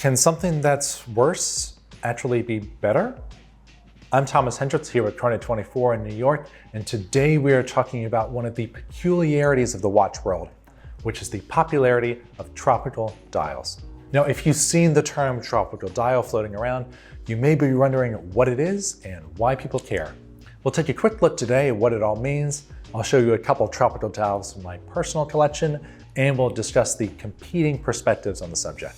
Can something that's worse actually be better? I'm Thomas Hendricks here at Cartier 24 in New York, and today we are talking about one of the peculiarities of the watch world, which is the popularity of tropical dials. Now, if you've seen the term tropical dial floating around, you may be wondering what it is and why people care. We'll take a quick look today at what it all means. I'll show you a couple tropical dials from my personal collection, and we'll discuss the competing perspectives on the subject.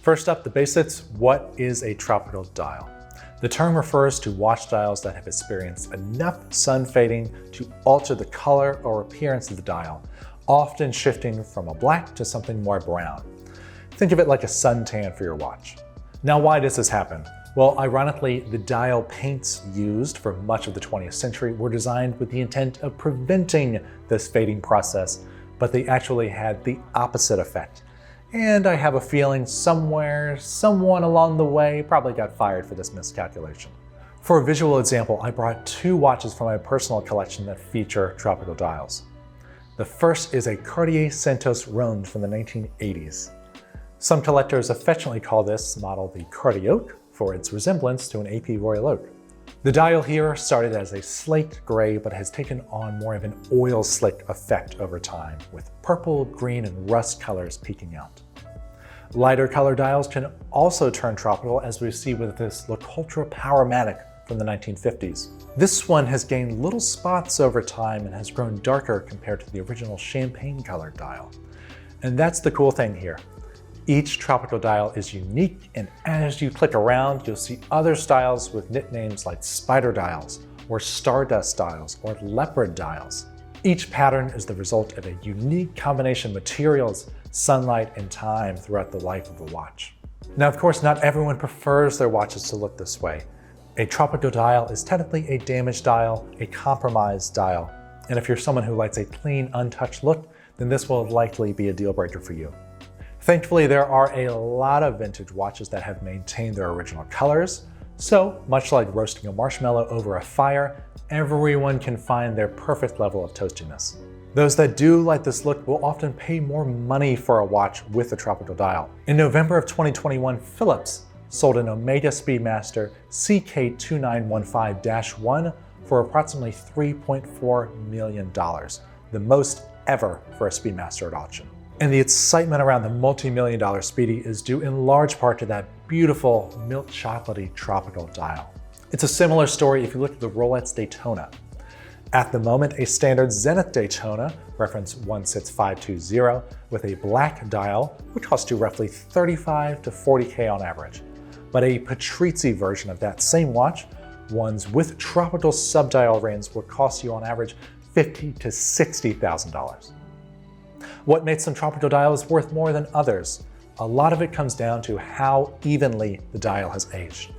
First up, the basics. What is a tropical dial? The term refers to watch dials that have experienced enough sun fading to alter the color or appearance of the dial, often shifting from a black to something more brown. Think of it like a suntan for your watch. Now, why does this happen? Well, ironically, the dial paints used for much of the 20th century were designed with the intent of preventing this fading process, but they actually had the opposite effect. And I have a feeling somewhere, someone along the way probably got fired for this miscalculation. For a visual example, I brought two watches from my personal collection that feature tropical dials. The first is a Cartier Santos Ronde from the 1980s. Some collectors affectionately call this model the Cartier Oak for its resemblance to an AP Royal Oak. The dial here started as a slate gray, but has taken on more of an oil slick effect over time, with purple, green, and rust colors peeking out. Lighter color dials can also turn tropical, as we see with this LeCoultre Powermatic from the 1950s. This one has gained little spots over time and has grown darker compared to the original champagne colored dial. And that's the cool thing here. Each tropical dial is unique, and as you click around, you'll see other styles with nicknames like spider dials, or stardust dials, or leopard dials. Each pattern is the result of a unique combination of materials, sunlight, and time throughout the life of the watch. Now, of course, not everyone prefers their watches to look this way. A tropical dial is technically a damaged dial, a compromised dial, and if you're someone who likes a clean, untouched look, then this will likely be a deal breaker for you. Thankfully, there are a lot of vintage watches that have maintained their original colors, so much like roasting a marshmallow over a fire, everyone can find their perfect level of toastiness. Those that do like this look will often pay more money for a watch with a tropical dial. In November of 2021, Philips sold an Omega Speedmaster CK2915-1 for approximately $3.4 million, the most ever for a Speedmaster at auction. And the excitement around the multi-million-dollar Speedy is due in large part to that beautiful milk chocolatey tropical dial. It's a similar story if you look at the Rolex Daytona. At the moment, a standard Zenith Daytona, reference 16520, with a black dial would cost you roughly $35 to $40K on average. But a Patrizzi version of that same watch, ones with tropical subdial rings, will cost you on average $50,000 to $60,000. What makes some tropical dials worth more than others? A lot of it comes down to how evenly the dial has aged.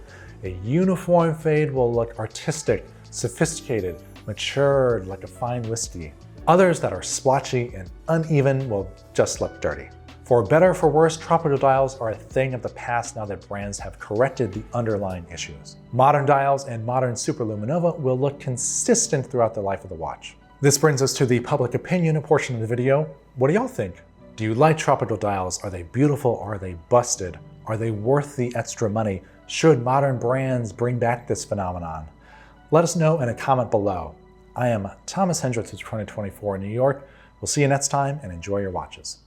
A uniform fade will look artistic, sophisticated, matured like a fine whiskey. Others that are splotchy and uneven will just look dirty. For better or for worse, tropical dials are a thing of the past now that brands have corrected the underlying issues. Modern dials and modern superluminova will look consistent throughout the life of the watch. This brings us to the public opinion portion of the video. What do y'all think? Do you like tropical dials? Are they beautiful or are they busted? Are they worth the extra money? Should modern brands bring back this phenomenon? Let us know in a comment below. I am Thomas Hendricks with Cartier 24 in New York. We'll see you next time and enjoy your watches.